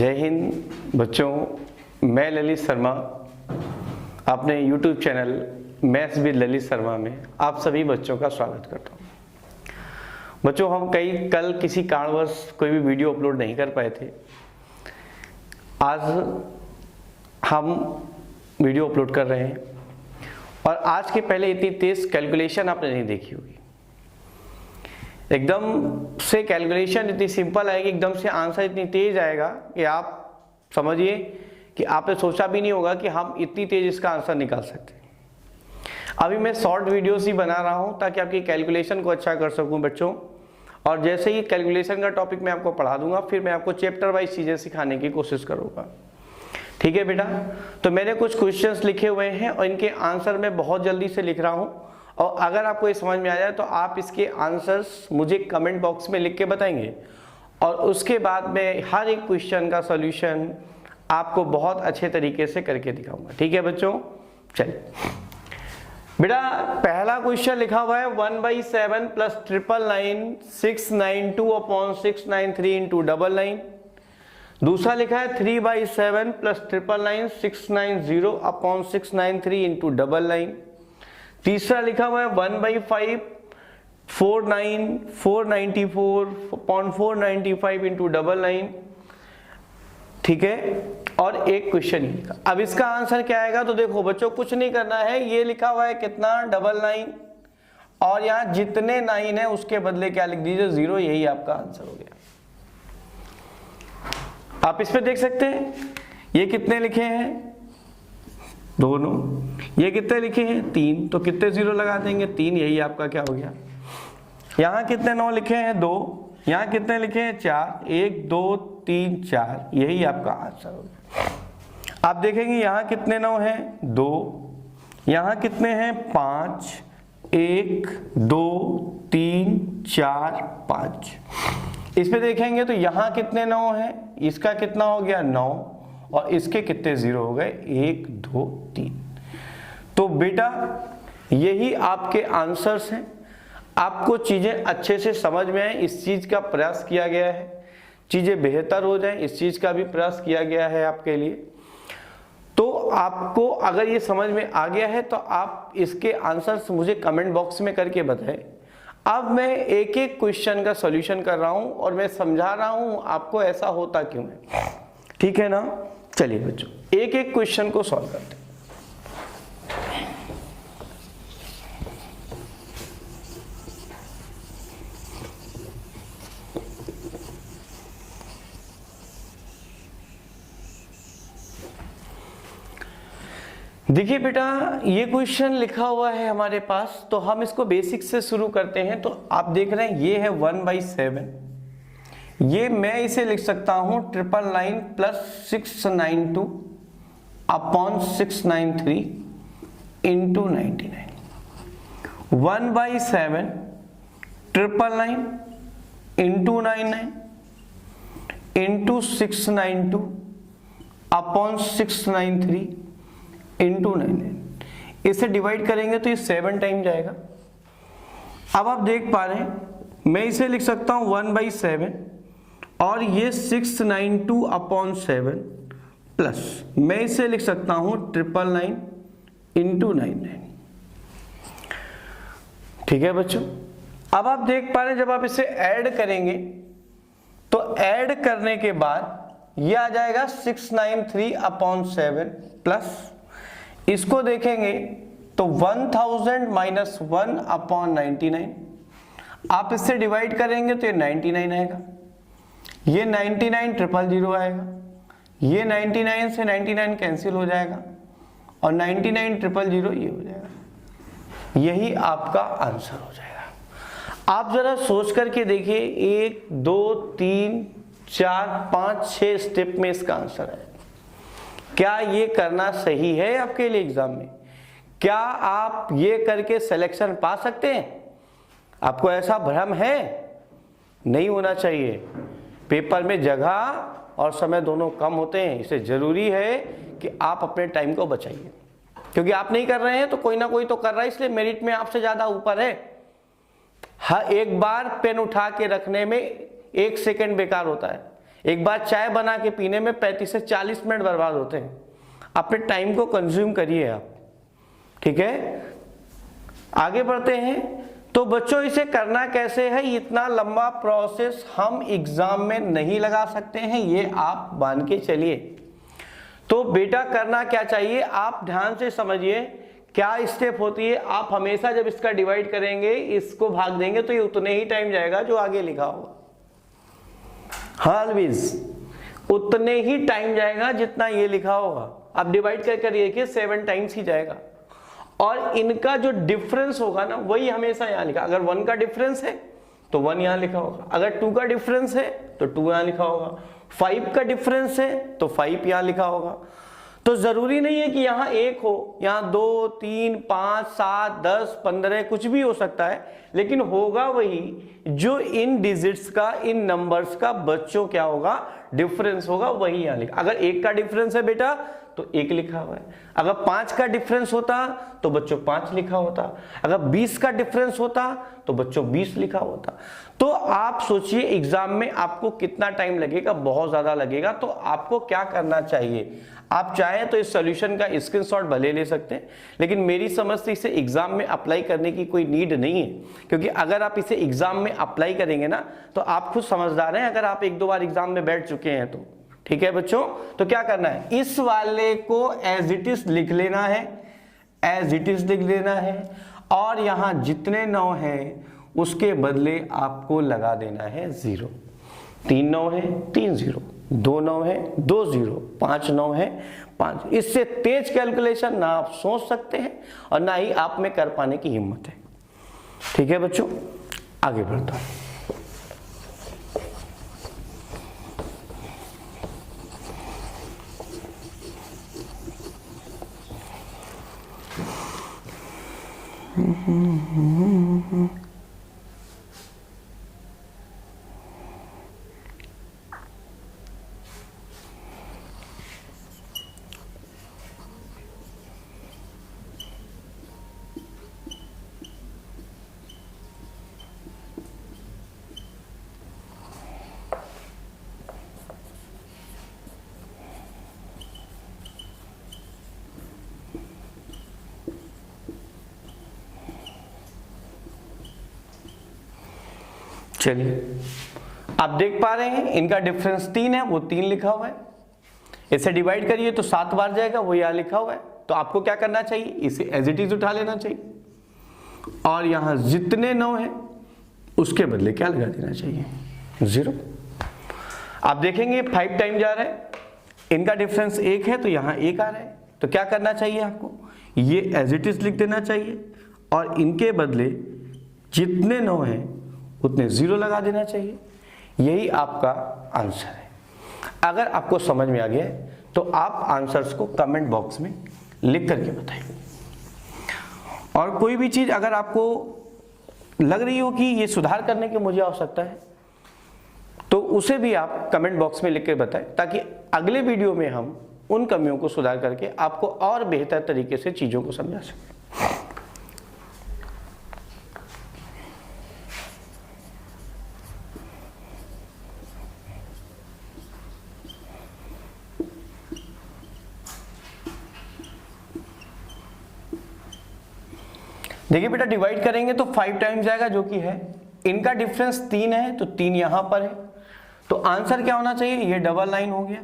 जय हिंद बच्चों, मैं ललित शर्मा अपने YouTube channel maths with Lalit Sharma में आप सभी बच्चों का स्वागत करता हूँ। बच्चों, हम कल किसी कारणवश कोई भी वीडियो अपलोड नहीं कर पाए थे। आज हम वीडियो अपलोड कर रहे हैं और आज के पहले इतनी तेज कैलकुलेशन आपने नहीं देखी होगी। एकदम से कैलकुलेशन इतनी सिंपल आएगी, एकदम से आंसर इतनी तेज आएगा कि आप समझिए कि आपने सोचा भी नहीं होगा कि हम इतनी तेज इसका आंसर निकाल सकते हैं। अभी मैं शॉर्ट वीडियोस ही बना रहा हूं ताकि आपकी कैलकुलेशन को अच्छा कर सकूं बच्चों। और जैसे ही कैलकुलेशन का टॉपिक मैं आपको पढ़ा दूंगा, फिर मैं आपको चैप्टर वाइज चीज़ें सिखाने की कोशिश करूँगा। ठीक है बेटा? तो मैंने कुछ क्वेश्चंस लिखे हुए हैं और इनके आंसर मैं बहुत जल्दी से लिख रहा हूँ, और अगर आपको ये समझ में आ जाए तो आप इसके आंसर्स मुझे कमेंट बॉक्स में लिख के बताएंगे, और उसके बाद मैं हर एक क्वेश्चन का सॉल्यूशन आपको बहुत अच्छे तरीके से करके दिखाऊंगा। ठीक है बच्चों? चलिए बेटा, पहला क्वेश्चन लिखा हुआ है 1/7 प्लस 999 692 अपॉन 693 इंटू 99। दूसरा लिखा है 3/7 प्लस 999 690 अपॉन 693 इंटू 99। तीसरा लिखा हुआ है 1/5 494 अपॉन 495 इंटू 99। ठीक है? और एक क्वेश्चन लिखा। अब इसका आंसर क्या आएगा? तो देखो बच्चों, कुछ नहीं करना है। ये लिखा हुआ है कितना? 99, और यहाँ जितने 9 है उसके बदले क्या लिख दीजिए? 0। यही आपका आंसर हो गया। आप इस पे देख सकते हैं ये कितने लिखे हैं? दोनों। ये कितने लिखे हैं? 3। तो कितने 0 लगा देंगे? 3। यही आपका क्या हो गया? यहाँ कितने 9 लिखे हैं? 2। यहाँ कितने लिखे हैं? 4। 1 2 3 4। यही आपका आंसर हो गया। आप देखेंगे यहाँ कितने 9 हैं? 2। यहाँ कितने हैं? 5। 1 2 3 4 5। इस पे देखेंगे तो यहाँ कितने 9 हैं? इसका कितना हो गया? 9। और इसके कितने 0 हो गए? 1 2 3। तो बेटा यही आपके आंसर्स हैं। आपको चीजें अच्छे से समझ में आए, इस चीज का प्रयास किया गया है। चीजें बेहतर हो जाए, इस चीज का भी प्रयास किया गया है आपके लिए। तो आपको अगर ये समझ में आ गया है तो आप इसके आंसर्स मुझे कमेंट बॉक्स में करके बताएं। अब मैं एक एक क्वेश्चन का सॉल्यूशन कर रहा हूं और मैं समझा रहा हूं आपको ऐसा होता क्यों है। ठीक है ना? चलिए बच्चों, एक एक क्वेश्चन को सॉल्व करते हैं। देखिए बेटा, ये क्वेश्चन लिखा हुआ है हमारे पास, तो हम इसको बेसिक से शुरू करते हैं। तो आप देख रहे हैं ये है 1/7। ये मैं इसे लिख सकता हूं 999 plus 692 upon 693 into 99। 1/7 999 into 99 into 692 upon 693 into 99। इसे डिवाइड करेंगे तो ये 7 टाइम जाएगा। अब आप देख पा रहे हैं, मैं इसे लिख सकता हूं 1/7 और ये 692 अपॉन 7 प्लस मैं इसे लिख सकता हूं 999 इंटू 99। ठीक है बच्चों? अब आप देख पा रहे हैं, जब आप इसे ऐड करेंगे तो ऐड करने के बाद ये आ जाएगा 693 अपॉन 7 प्लस इसको देखेंगे तो 1000 माइनस 1 अपॉन 99। आप इससे डिवाइड करेंगे तो ये 99 आएगा। ये 99 000 आएगा। ये 99 से 99 कैंसिल हो जाएगा और 99 000 ये हो जाएगा। यही आपका आंसर हो जाएगा। आप जरा सोच करके देखिए, 1 2 3 4 5 6 स्टेप में इसका आंसर है। क्या ये करना सही है आपके लिए एग्जाम में? क्या आप ये करके सिलेक्शन पा सकते हैं? आपको ऐसा भ्रम है? नहीं होना चाहिए। पेपर में जगह और समय दोनों कम होते हैं, इसलिए जरूरी है कि आप अपने टाइम को बचाइए। क्योंकि आप नहीं कर रहे हैं तो कोई ना कोई तो कर रहा है, इसलिए मेरिट में आपसे ज्यादा ऊपर है। हर एक बार पेन उठा के रखने में 1 सेकंड बेकार होता है। एक बार चाय बना के पीने में 35 से 40 मिनट बर्बाद होते हैं। अपने टाइम को कंज्यूम करिए आप, ठीक है। आगे बढ़ते हैं। तो बच्चों इसे करना कैसे है, इतना लंबा प्रोसेस हम एग्जाम में नहीं लगा सकते हैं, ये आप मान के चलिए। तो बेटा करना क्या चाहिए, आप ध्यान से समझिए क्या स्टेप होती है। आप हमेशा जब इसका डिवाइड करेंगे, इसको भाग देंगे तो ये उतने ही टाइम जाएगा जो आगे लिखा होगा, ऑलवेज उतने ही टाइम जाएगा जितना ये लिखा होगा। आप डिवाइड करके देखिए 7 टाइम्स ही जाएगा, और इनका जो डिफरेंस होगा ना वही हमेशा यहां लिखा। अगर 1 का डिफरेंस है तो 1 यहां लिखा होगा, अगर 2 का डिफरेंस है तो 2 यहां लिखा होगा, 5 का डिफरेंस है तो 5 यहां लिखा होगा। तो जरूरी नहीं है कि यहां 1 हो, यहां 2, 3, 5, 7, 10, 15 कुछ भी हो सकता है, लेकिन होगा वही जो इन डिजिट्स का, इन नंबर्स का बच्चों क्या होगा, डिफरेंस होगा, वही यहां लिखा। अगर 1 का डिफरेंस है बेटा तो 1 लिखा हुआ है, अगर 5 का डिफरेंस होता तो बच्चों 5 लिखा होता, अगर 20 का डिफरेंस होता तो बच्चों 20 लिखा होता। तो आप सोचिए एग्जाम में आपको कितना टाइम लगेगा, बहुत ज्यादा लगेगा। तो आपको क्या करना चाहिए, आप चाहें तो इस सॉल्यूशन का स्क्रीनशॉट भले ले सकते हैं, लेकिन मेरी समझ से इसे एग्जाम में अप्लाई करने की कोई नीड नहीं है, क्योंकि अगर आप इसे एग्जाम में अप्लाई करेंगे ना तो आप खुद समझदार हैं, अगर आप 1-2 बार एग्जाम में बैठ चुके हैं तो। ठीक है बच्चों, तो क्या करना है, इस वाले को एज इट इज लिख लेना है, एज इट इज लिख लेना है, और यहां जितने 9 हैं उसके बदले आपको लगा देना है 0। 3 9 है 3 0, 2 9 है 2 0, 5 9 है 5। इससे तेज कैलकुलेशन ना आप सोच सकते हैं और ना ही आप में कर पाने की हिम्मत है। ठीक है बच्चों, आगे बढ़ता हूं। चलिए, आप देख पा रहे हैं इनका डिफरेंस 3 है, वो 3 लिखा हुआ है। इसे डिवाइड करिए तो 7 बार जाएगा, वो यहां लिखा हुआ है। तो आपको क्या करना चाहिए, इसे एज इट इज उठा लेना चाहिए, और यहां जितने 9 है उसके बदले क्या लगा देना चाहिए, 0। आप देखेंगे 5 टाइम जा रहा है, इनका डिफरेंस 1 है तो यहां 1 आ रहा है। तो क्या करना चाहिए आपको, ये एज इट इज लिख देना चाहिए, और इनके बदले जितने 9 हैं उतने 0 लगा देना चाहिए। यही आपका आंसर है। अगर आपको समझ में आ गया है तो आप आंसर्स को कमेंट बॉक्स में लिख करके बताइए। और कोई भी चीज अगर आपको लग रही हो कि ये सुधार करने की मुझे आवश्यकता है तो उसे भी आप कमेंट बॉक्स में लिख कर बताएं, ताकि अगले वीडियो में हम उन कमियों को सुधार करके आपको और बेहतर तरीके से चीजों को समझा सकें। देखिए बेटा, डिवाइड करेंगे तो 5 टाइम्स जाएगा, जो कि है। इनका डिफरेंस 3 है तो 3 यहां पर है। तो आंसर क्या होना चाहिए, ये डबल लाइन हो गया।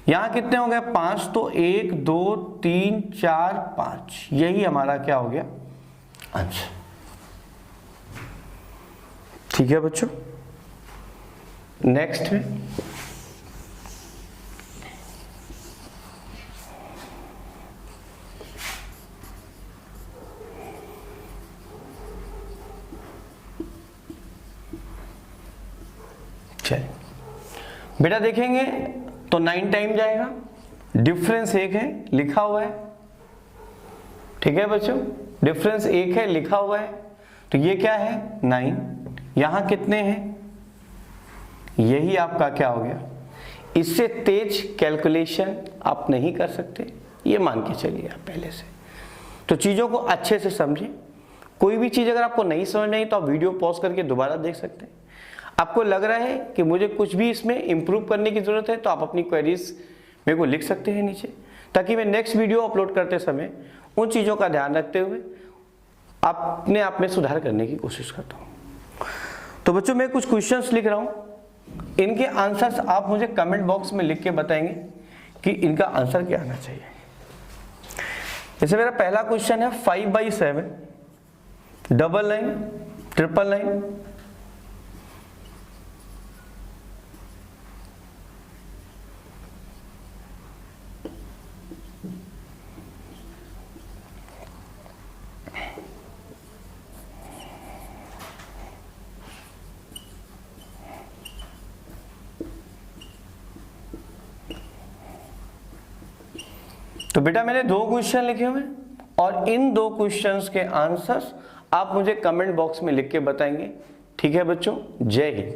यहां कितने हो गए, 5। तो 1 2 3 4 5, यही हमारा क्या हो गया, आंसर। ठीक है बच्चों, नेक्स्ट है बेटा, देखेंगे तो 9 टाइम जाएगा, डिफरेंस 1 है लिखा हुआ है। ठीक है बच्चों, डिफरेंस 1 है लिखा हुआ है, तो ये क्या है 9। यहां कितने हैं, यही आपका क्या हो गया। इससे तेज कैलकुलेशन आप नहीं कर सकते, ये मान के चलिए आप पहले से। तो चीजों को अच्छे से समझें। कोई भी चीज अगर आपको नहीं समझ नहीं तो आप वीडियो पॉज करके दोबारा देख सकते हैं। आपको लग रहा है कि मुझे कुछ भी इसमें इम्प्रूव करने की ज़रूरत है तो आप अपनी क्वेरीज मेरे को लिख सकते हैं नीचे, ताकि मैं नेक्स्ट वीडियो अपलोड करते समय उन चीज़ों का ध्यान रखते हुए अपने आप में सुधार करने की कोशिश करता हूँ। तो बच्चों मैं कुछ क्वेश्चंस लिख रहा हूँ, इनके आंसर्स आप मुझे कमेंट बॉक्स में लिख के बताएंगे कि इनका आंसर क्या आना चाहिए। जैसे मेरा पहला क्वेश्चन है 5/7 डबल लाइन ट्रिपल लाइन, तो बेटा मैंने 2 क्वेश्चन लिखे हुए और इन 2 क्वेश्चंस के आंसर्स आप मुझे कमेंट बॉक्स में लिख के बताएंगे। ठीक है बच्चों, जय हिंद।